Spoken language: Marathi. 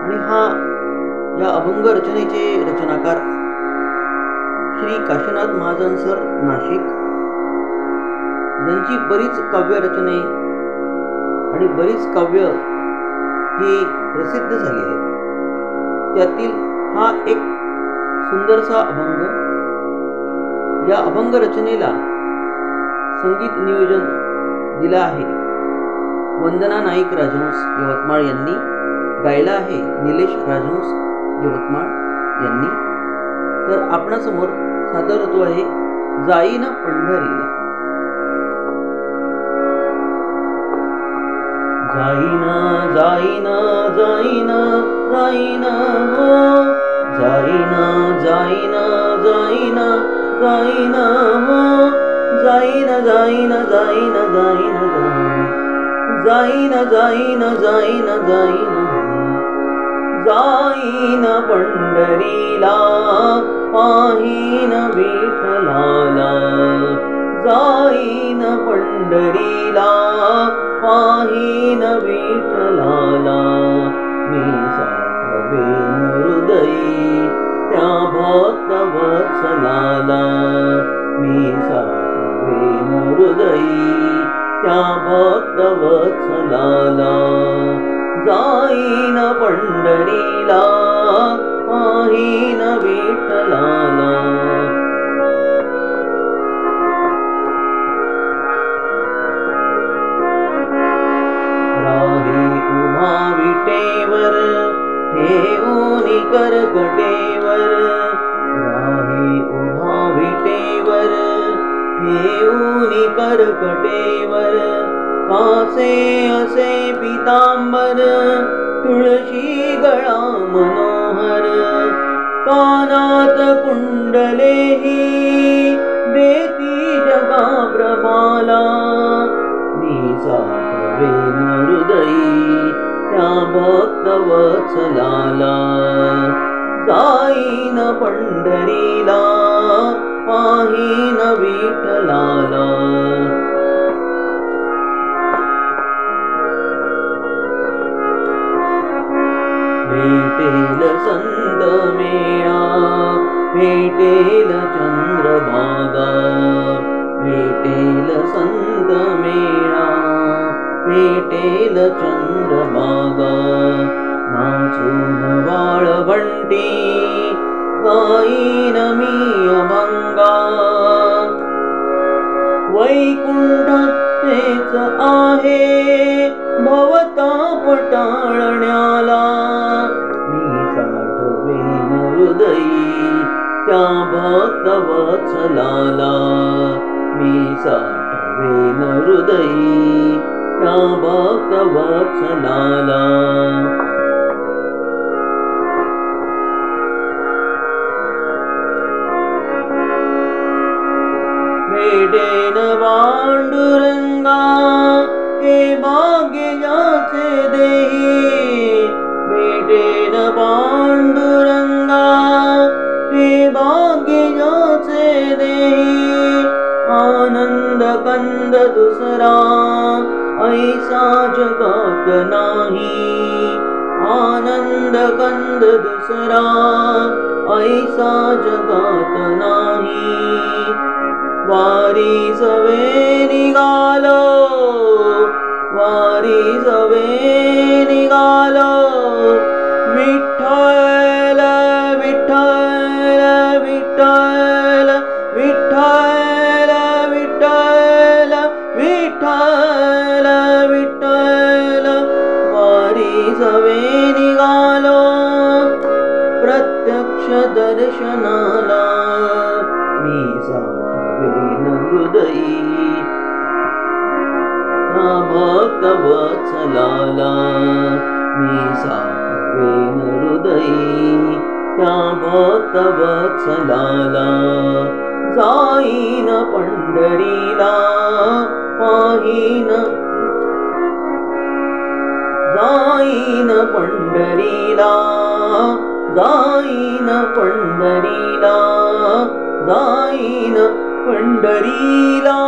आणि या अभंग रचनेचे रचनाकार श्री काशीनाथ महाजन सर नाशिक, ज्यांची बरीच काव्य रचने आणि बरीच काव्य ही प्रसिद्ध झाली आहेत. त्यातील हा एक सुंदरसा अभंग. या अभंग रचनेला संगीत नियोजन दिला आहे वंदना नाईक राजहंस यवतमाळ यांनी. गायला आहे निलेश राजहंस यवतमाळ यांनी. तर आपणासमोर सादर होतो आहे जाईन पंढरीला. जाईना जाईना जाईना जाईना हो, जाईना जाईना जाईना जाईना हो, जाईना जाईना जाईना जाईना जाईना जाईना जाईना जाईना जाईना पंढरीला पाहीन विठ्ठलाला. जाईन पंढरीला पाहीन विठ्ठलाला. मी साठवेन हृदयी त्या भक्त वत्सलाला. मी साठवेन हृदयी त्या भक्त वत्सलाला. जाईन पंढरीला पाहीन विठ्ठलाला. राही उभा विटेवर ठेवूनी करकटेवर. राही उभा विटेवर ठेवूनी करकटेवर. कासे असे पितांबर तुळशी गळा मनोहर. कानात कुंडलेही देती जगा प्रभाला. मी साठवेन हृदयी त्या भक्त वत्सलाला. जाईन पंढरीला पाहीन विठ्ठलाला. भेटेल संत मेळा भेटेल चंद्रभागा. भेटेल संत मेळा भेटेल चंद्रभागा. नाचून वाळवंटी गाईन मी अभंगा. वैकुंठात तेच आहे भवताप टाळण्याला. मी साठवेन हृदयी त्या भक्त वत्सलाला. मी साठवेन हृदयी त्या भक्त वत्सलाला. भेटेन पांडुरंगा हे भाग्य ज्याचे देही. भेटेन पांडुरंगा हे भाग्य ज्याचे देही. आनंद कंद दुसरा ऐसा जगात नाही. आनंद कंद दुसरा ऐसा जगात नाही. वारी जवे निघालो वारी जवे निघालो. विठ्ठल विठ्ठल विठ्ठल विठ्ठल विठ्ठल विठ्ठल विठ्ठल. वारी जवे निघालो प्रत्यक्ष दर्शनाला. मी साठवेन हृदयी त्या भक्त वत्सलाला. मी साठवेन हृदयी त्या भक्त वत्सलाला. जाईन पंढरीला पाहीन. जाईन पंढरीला जाईन पंढरीला जाईन पंढरीला.